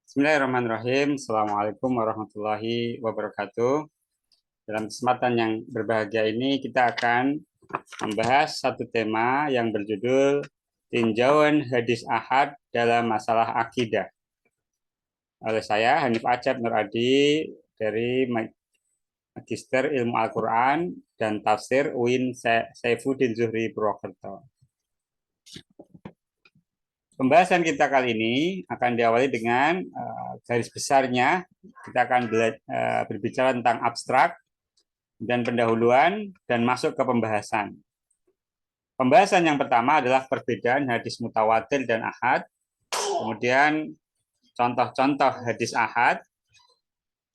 Bismillahirrahmanirrahim. Assalamualaikum warahmatullahi wabarakatuh. Dalam kesempatan yang berbahagia ini kita akan membahas satu tema yang berjudul Tinjauan Hadis Ahad dalam Masalah Akidah. Oleh saya Hanif Acep Nur Adi dari Magister Ilmu Al-Quran dan Tafsir UIN Saifuddin Zuhri Purwokerto. Pembahasan kita kali ini akan diawali dengan garis besarnya. Kita akan berbicara tentang abstrak dan pendahuluan dan masuk ke pembahasan. Pembahasan yang pertama adalah perbedaan hadis mutawatir dan ahad. Kemudian contoh-contoh hadis ahad,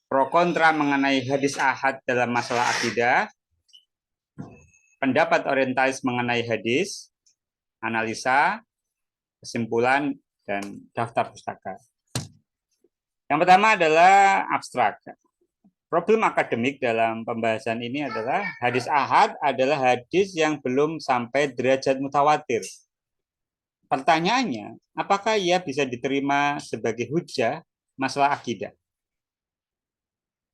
pro kontra mengenai hadis ahad dalam masalah akidah, pendapat orientalis mengenai hadis, analisa, kesimpulan, dan daftar pustaka. Yang pertama adalah abstrak. Problem akademik dalam pembahasan ini adalah hadis ahad adalah hadis yang belum sampai derajat mutawatir. Pertanyaannya, apakah ia bisa diterima sebagai hujjah masalah akidah?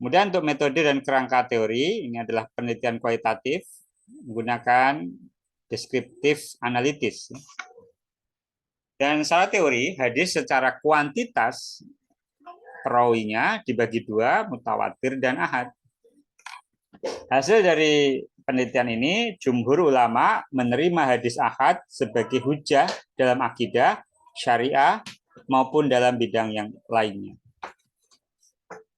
Kemudian untuk metode dan kerangka teori, ini adalah penelitian kualitatif menggunakan deskriptif analitis. Dan secara teori, hadis secara kuantitas perawinya dibagi dua, mutawatir dan ahad. Hasil dari penelitian ini, jumhur ulama menerima hadis ahad sebagai hujjah dalam akidah, syariah, maupun dalam bidang yang lainnya.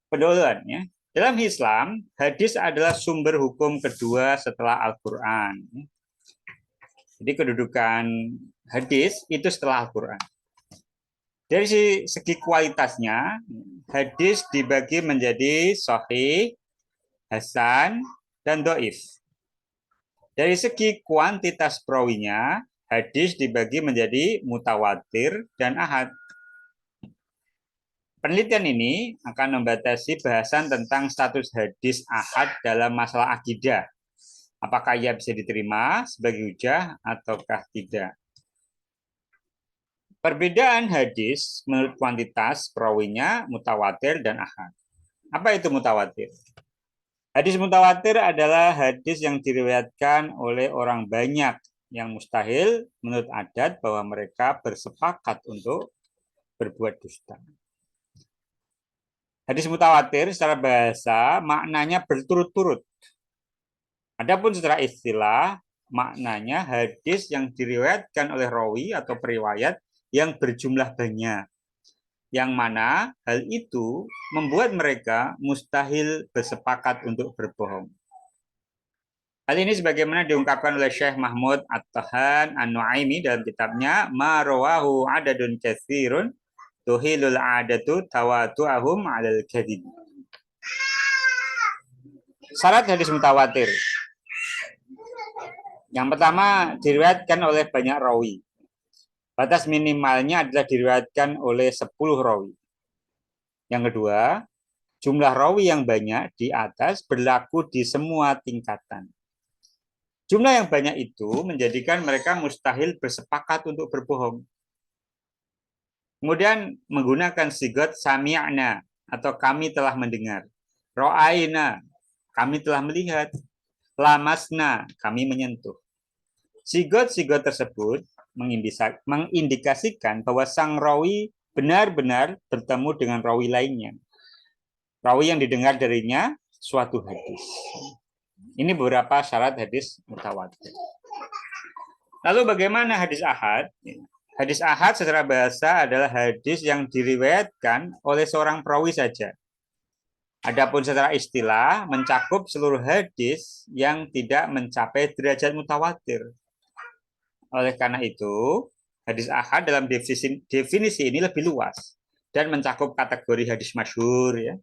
Pendahuluannya, dalam Islam, hadis adalah sumber hukum kedua setelah Al-Quran. Jadi kedudukan hadis itu setelah Al-Quran. Dari segi kualitasnya, hadis dibagi menjadi sahih, hasan, dan doif. Dari segi kuantitas perawinya, hadis dibagi menjadi mutawatir dan ahad. Penelitian ini akan membatasi bahasan tentang status hadis ahad dalam masalah akidah. Apakah ia bisa diterima sebagai hujjah ataukah tidak? Perbedaan hadis menurut kuantitas perawinya mutawatir dan ahad. Apa itu mutawatir? Hadis mutawatir adalah hadis yang diriwayatkan oleh orang banyak yang mustahil menurut adat bahwa mereka bersepakat untuk berbuat dusta. Hadis mutawatir secara bahasa maknanya berturut-turut. Adapun secara istilah, maknanya hadis yang diriwayatkan oleh rawi atau periwayat yang berjumlah banyak. Yang mana hal itu membuat mereka mustahil bersepakat untuk berbohong. Hal ini sebagaimana diungkapkan oleh Syekh Mahmud At-Tahan An-Nu'aimi dalam kitabnya Ma rawahu adadun katsirun tuhilul adatu tawatu'ahum 'alal kadhib. Syarat hadis mutawatir. Yang pertama, diriwayatkan oleh banyak rawi. Batas minimalnya adalah diriwayatkan oleh 10 rawi. Yang kedua, jumlah rawi yang banyak di atas berlaku di semua tingkatan. Jumlah yang banyak itu menjadikan mereka mustahil bersepakat untuk berbohong. Kemudian menggunakan sigot sami'na atau kami telah mendengar. Ro'aina, kami telah melihat. Lamasna, kami menyentuh. Sigot-sigot tersebut mengindikasikan bahwa sang rawi benar-benar bertemu dengan rawi lainnya. Rawi yang didengar darinya suatu hadis. Ini beberapa syarat hadis mutawatir. Lalu bagaimana hadis ahad? Hadis ahad secara bahasa adalah hadis yang diriwayatkan oleh seorang perawi saja. Adapun secara istilah mencakup seluruh hadis yang tidak mencapai derajat mutawatir. Oleh karena itu, hadis ahad dalam definisi ini lebih luas dan mencakup kategori hadis masyhur, ya,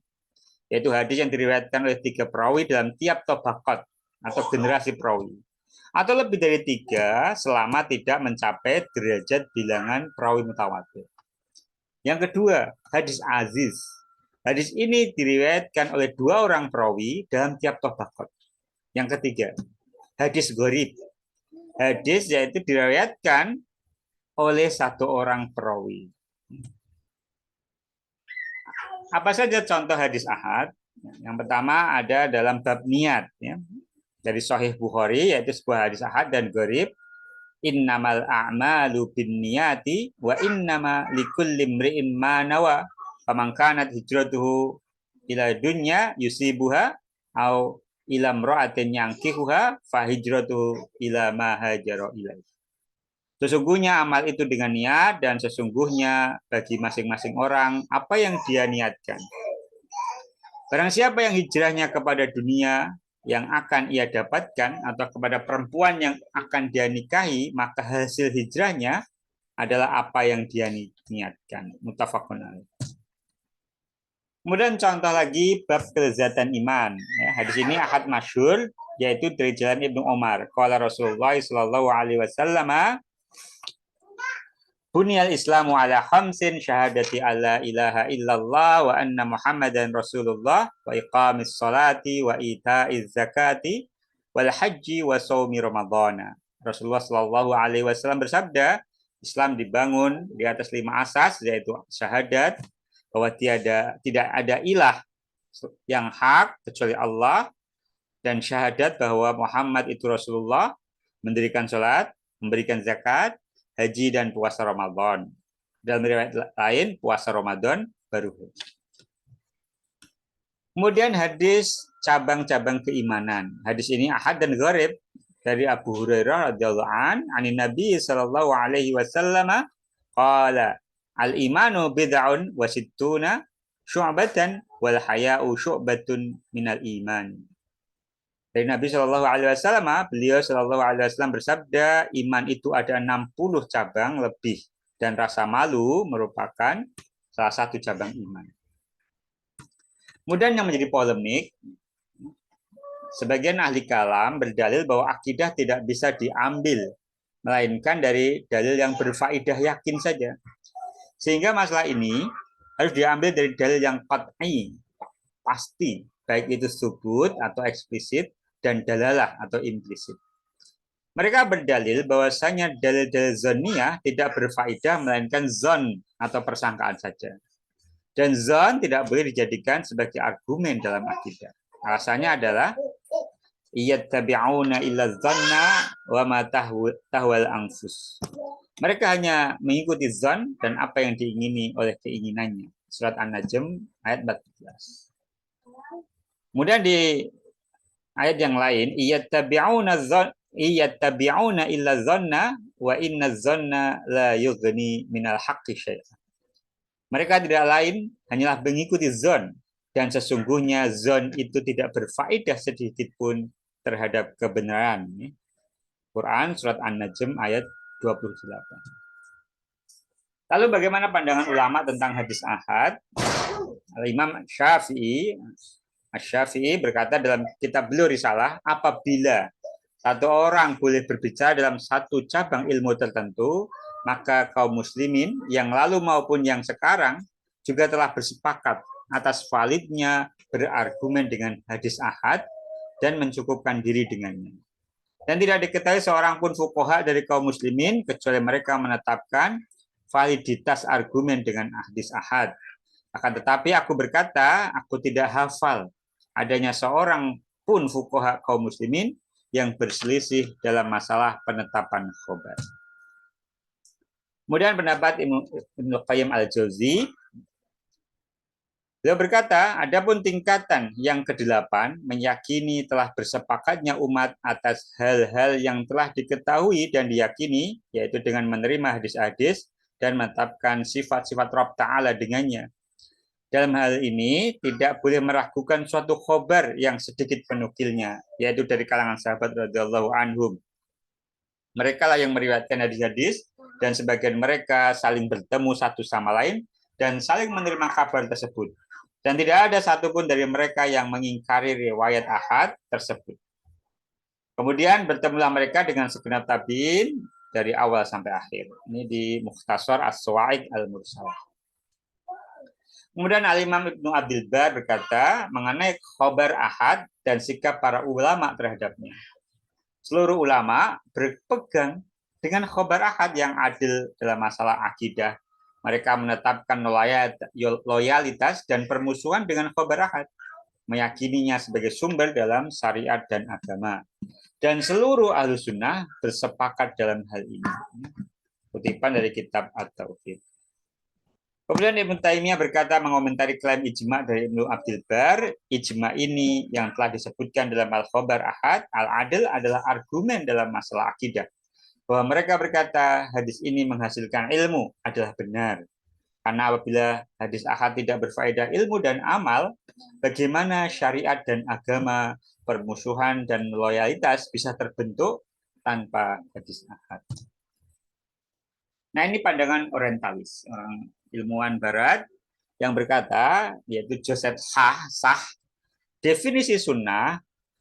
yaitu hadis yang diriwayatkan oleh 3 perawi dalam tiap tabaqat atau generasi perawi, atau lebih dari 3 selama tidak mencapai derajat bilangan perawi mutawatir. Yang kedua, hadis aziz. Hadis ini diriwayatkan oleh 2 orang perawi dalam tiap tabaqat. Yang ketiga, hadis gharib. Hadis yaitu diriwayatkan oleh 1 orang perawi. Apa saja contoh hadis ahad? Yang pertama ada dalam bab niat, ya. Dari Sahih Bukhari, yaitu sebuah hadis ahad dan gharib. Innamal a'malu binniyati wa innama likulli imri'in ma nawa. Faman kanat hijratuhu ila dunya yusibuha au ila imra'atin yankihuha fa hijratuhu ila ma hajara ilaih. Sesungguhnya amal itu dengan niat, dan sesungguhnya bagi masing-masing orang apa yang dia niatkan. Barang siapa yang hijrahnya kepada dunia yang akan ia dapatkan atau kepada perempuan yang akan dia nikahi, maka hasil hijrahnya adalah apa yang dia niatkan. Muttafaqun alaih. Kemudian contoh lagi bab kelezatan iman. Ya, hadis ini ahad masyhur, yaitu dari jalan Ibnu Umar. Qala Rasulullah sallallahu alaihi wasallam, Bunyal Islamu ala khamsin syahadati alla ilaha illallah wa anna Muhammadan Rasulullah wa iqamis salati wa ita'iz zakati wal haji wa shaumi ramadhana. Rasulullah sallallahu alaihi wasallam bersabda, Islam dibangun di atas 5 asas, yaitu syahadat bahwa tidak ada ilah yang hak kecuali Allah, dan syahadat bahwa Muhammad itu Rasulullah, mendirikan salat, memberikan zakat, haji, dan puasa Ramadan. Dalam riwayat lain, puasa Ramadan baru haji. Kemudian hadis cabang-cabang keimanan. Hadis ini ahad dan gharib dari Abu Hurairah radhiyallahu anin Nabi sallallahu alaihi wasallam qala al-imanu bid'un wa sittuna syu'batan wal haya'u syu'batun minal iman. Dari Nabi Shallallahu Alaihi Wasallam, beliau Shallallahu Alaihi Wasallam bersabda, iman itu ada 60 cabang lebih, dan rasa malu merupakan salah satu cabang iman. Kemudian yang menjadi polemik, sebagian ahli kalam berdalil bahwa akidah tidak bisa diambil, melainkan dari dalil yang berfaedah yakin saja. Sehingga masalah ini harus diambil dari dalil yang qat'i, pasti, baik itu subut atau eksplisit, dan dalalah atau implisit. Mereka berdalil bahwasanya dalil-dalil zonniyah tidak berfaedah, melainkan zon atau persangkaan saja. Dan zon tidak boleh dijadikan sebagai argumen dalam akidah. Alasannya adalah iyattabi'una illa dzanna wa ma tahwal anfus. Mereka hanya mengikuti zon dan apa yang diingini oleh keinginannya. Surat An-Najm ayat 14. Kemudian di ayat yang lain, iyattabi'una illa dzanna wa inna dzanna la yughni minal haqqi syai'an. Mereka tidak lain hanyalah mengikuti zon, dan sesungguhnya zon itu tidak berfaedah sedikit pun terhadap kebenaran. Quran surat An-Najm ayat 28. Lalu bagaimana pandangan ulama tentang hadis ahad? Imam Asy-Syafi'i berkata dalam kitab beliau Risalah, apabila satu orang boleh berbicara dalam satu cabang ilmu tertentu, maka kaum muslimin yang lalu maupun yang sekarang juga telah bersepakat atas validnya berargumen dengan hadis ahad dan mencukupkan diri dengannya. Dan tidak diketahui seorang pun fuqaha dari kaum muslimin kecuali mereka menetapkan validitas argumen dengan hadis ahad. Akan tetapi aku berkata, aku tidak hafal adanya seorang pun fuqaha kaum muslimin yang berselisih dalam masalah penetapan khobar. Kemudian pendapat Ibnu Qayyim al-Jauzi, beliau berkata, adapun tingkatan yang ke-8 meyakini telah bersepakatnya umat atas hal-hal yang telah diketahui dan diyakini, yaitu dengan menerima hadis-hadis dan menetapkan sifat-sifat Rabb Ta'ala dengannya. Dalam hal ini tidak boleh meragukan suatu khobar yang sedikit penukilnya, yaitu dari kalangan sahabat radhiyallahu anhum. Mereka lah yang meriwayatkan hadis-hadis, dan sebagian mereka saling bertemu satu sama lain dan saling menerima kabar tersebut. Dan tidak ada satupun dari mereka yang mengingkari riwayat ahad tersebut. Kemudian bertemulah mereka dengan segenap tabi'in dari awal sampai akhir. Ini di Mukhtasar As-Sawa'iq Al-Mursalah. Kemudian Al-Imam Ibnu Abdul Bar berkata mengenai khobar ahad dan sikap para ulama terhadapnya. Seluruh ulama berpegang dengan khobar ahad yang adil dalam masalah akidah Mereka menetapkan loyalitas dan permusuhan dengan khabar ahad, meyakininya sebagai sumber dalam syariat dan agama. Dan seluruh ahlu sunnah bersepakat dalam hal ini. Kutipan dari kitab At-Tauhid. Kemudian Ibnu Taimiyah berkata mengomentari klaim ijma dari Ibnu Abdul Bar, ijma ini yang telah disebutkan dalam Al-Khabar Ahad, Al-Adl adalah argumen dalam masalah akidah. Bahwa mereka berkata hadis ini menghasilkan ilmu adalah benar. Karena apabila hadis ahad tidak berfaedah ilmu dan amal, bagaimana syariat dan agama, permusuhan dan loyalitas bisa terbentuk tanpa hadis ahad. Nah, ini pandangan orientalis, orang ilmuwan barat yang berkata, yaitu Joseph Sah, definisi sunnah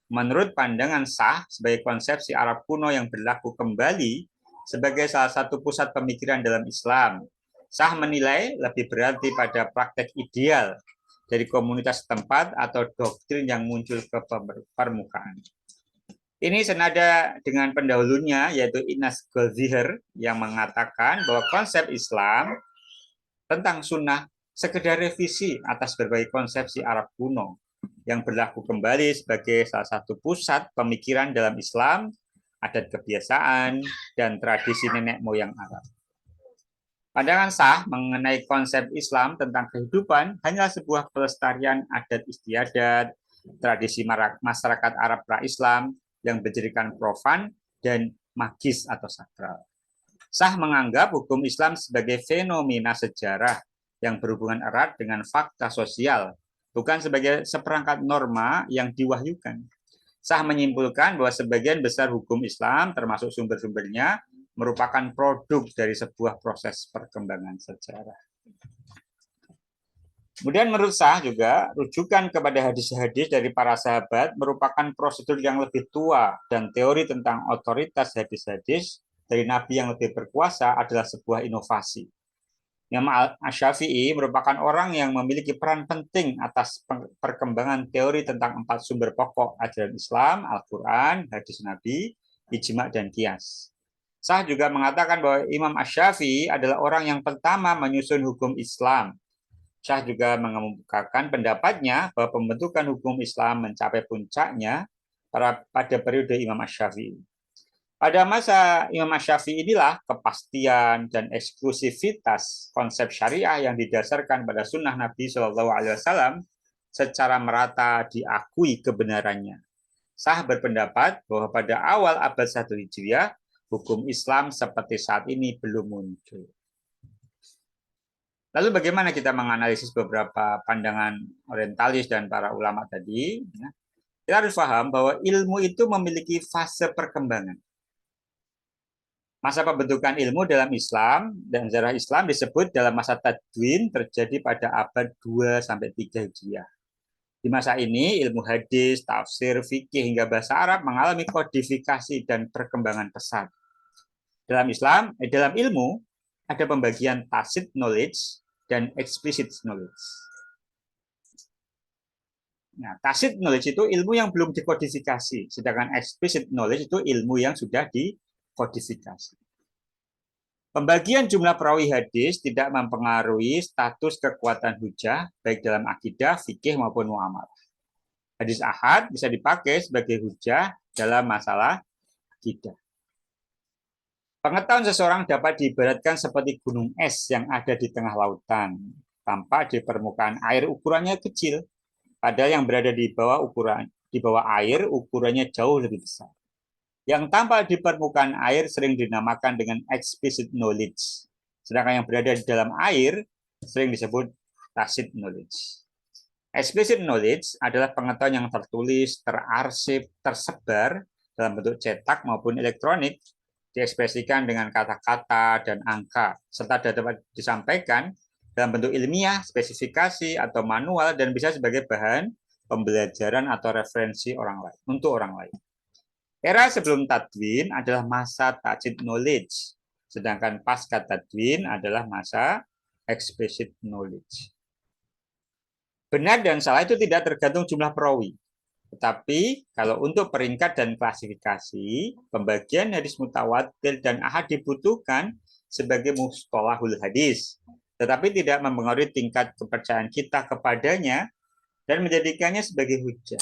menurut pandangan Sah sebagai konsepsi Arab kuno yang berlaku kembali sebagai salah satu pusat pemikiran dalam Islam. Sah menilai lebih berarti pada praktek ideal dari komunitas setempat atau doktrin yang muncul ke permukaan. Ini senada dengan pendahulunya yaitu Inas Goldziher yang mengatakan bahwa konsep Islam tentang sunnah sekedar revisi atas berbagai konsepsi Arab kuno yang berlaku kembali sebagai salah satu pusat pemikiran dalam Islam, adat kebiasaan, dan tradisi nenek moyang Arab. Pandangan Sah mengenai konsep Islam tentang kehidupan hanyalah sebuah pelestarian adat istiadat, tradisi masyarakat Arab pra-Islam yang berjadikan profan dan magis atau sakral. Sah menganggap hukum Islam sebagai fenomena sejarah yang berhubungan erat dengan fakta sosial, bukan sebagai seperangkat norma yang diwahyukan. Sah menyimpulkan bahwa sebagian besar hukum Islam, termasuk sumber-sumbernya, merupakan produk dari sebuah proses perkembangan sejarah. Kemudian menurut Sah juga, rujukan kepada hadis-hadis dari para sahabat merupakan prosedur yang lebih tua dan teori tentang otoritas hadis-hadis dari Nabi yang lebih berkuasa adalah sebuah inovasi. Imam Asy-Syafi'i merupakan orang yang memiliki peran penting atas perkembangan teori tentang 4 sumber pokok ajaran Islam, Al-Quran, hadis Nabi, ijma, dan qiyas. Sah juga mengatakan bahwa Imam Asy-Syafi'i adalah orang yang pertama menyusun hukum Islam. Sah juga mengemukakan pendapatnya bahwa pembentukan hukum Islam mencapai puncaknya pada periode Imam Asy-Syafi'i. Pada masa Imam Asy-Syafi'i inilah kepastian dan eksklusivitas konsep syariah yang didasarkan pada sunnah Nabi SAW secara merata diakui kebenarannya. Sah berpendapat bahwa pada awal abad 1 Hijriah, hukum Islam seperti saat ini belum muncul. Lalu bagaimana kita menganalisis beberapa pandangan orientalis dan para ulama tadi? Kita harus paham bahwa ilmu itu memiliki fase perkembangan. Masa pembentukan ilmu dalam Islam dan sejarah Islam disebut dalam masa tadwin terjadi pada abad 2-3 Hijriah. Di masa ini, ilmu hadis, tafsir, fikih, hingga bahasa Arab mengalami kodifikasi dan perkembangan pesat. Dalam Islam, dalam ilmu, ada pembagian tacit knowledge dan explicit knowledge. Nah, tacit knowledge itu ilmu yang belum dikodifikasi, sedangkan explicit knowledge itu ilmu yang sudah dikodifikasi. Pembagian jumlah perawi hadis tidak mempengaruhi status kekuatan hujah, baik dalam akidah, fikih, maupun muamalah. Hadis ahad bisa dipakai sebagai hujah dalam masalah akidah. Pengetahuan seseorang dapat diibaratkan seperti gunung es yang ada di tengah lautan. Tampak di permukaan air ukurannya kecil, padahal yang berada di bawah air ukurannya jauh lebih besar. Yang tampak di permukaan air sering dinamakan dengan explicit knowledge, sedangkan yang berada di dalam air sering disebut tacit knowledge. Explicit knowledge adalah pengetahuan yang tertulis, terarsip, tersebar dalam bentuk cetak maupun elektronik, diekspresikan dengan kata-kata dan angka, serta dapat disampaikan dalam bentuk ilmiah, spesifikasi, atau manual, dan bisa sebagai bahan pembelajaran atau referensi orang lain untuk orang lain. Era sebelum tadwin adalah masa tacit knowledge, sedangkan pasca tadwin adalah masa explicit knowledge. Benar dan salah itu tidak tergantung jumlah perawi. Tetapi kalau untuk peringkat dan klasifikasi, pembagian hadis mutawatir dan ahad dibutuhkan sebagai mustalahul hadis, tetapi tidak mempengaruhi tingkat kepercayaan kita kepadanya dan menjadikannya sebagai hujah.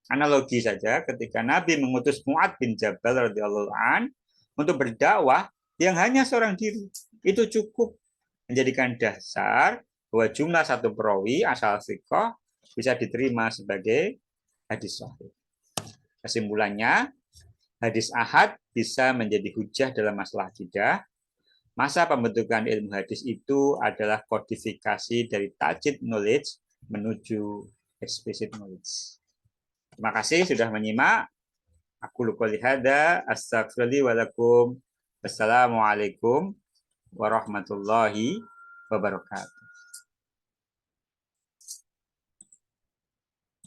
Analogi saja, ketika Nabi mengutus Mu'adz bin Jabal radhiyallahu an untuk berdakwah yang hanya seorang diri, itu cukup menjadikan dasar bahwa jumlah satu perawi asal thiqah bisa diterima sebagai hadis sahih. Kesimpulannya, hadis ahad bisa menjadi hujah dalam masalah akidah. Masa pembentukan ilmu hadis itu adalah kodifikasi dari tajid knowledge menuju explicit knowledge. Terima kasih sudah menyimak. Aku qouli hadza, astaghfirullahi wa lakum. Wassalamualaikum warahmatullahi wabarakatuh.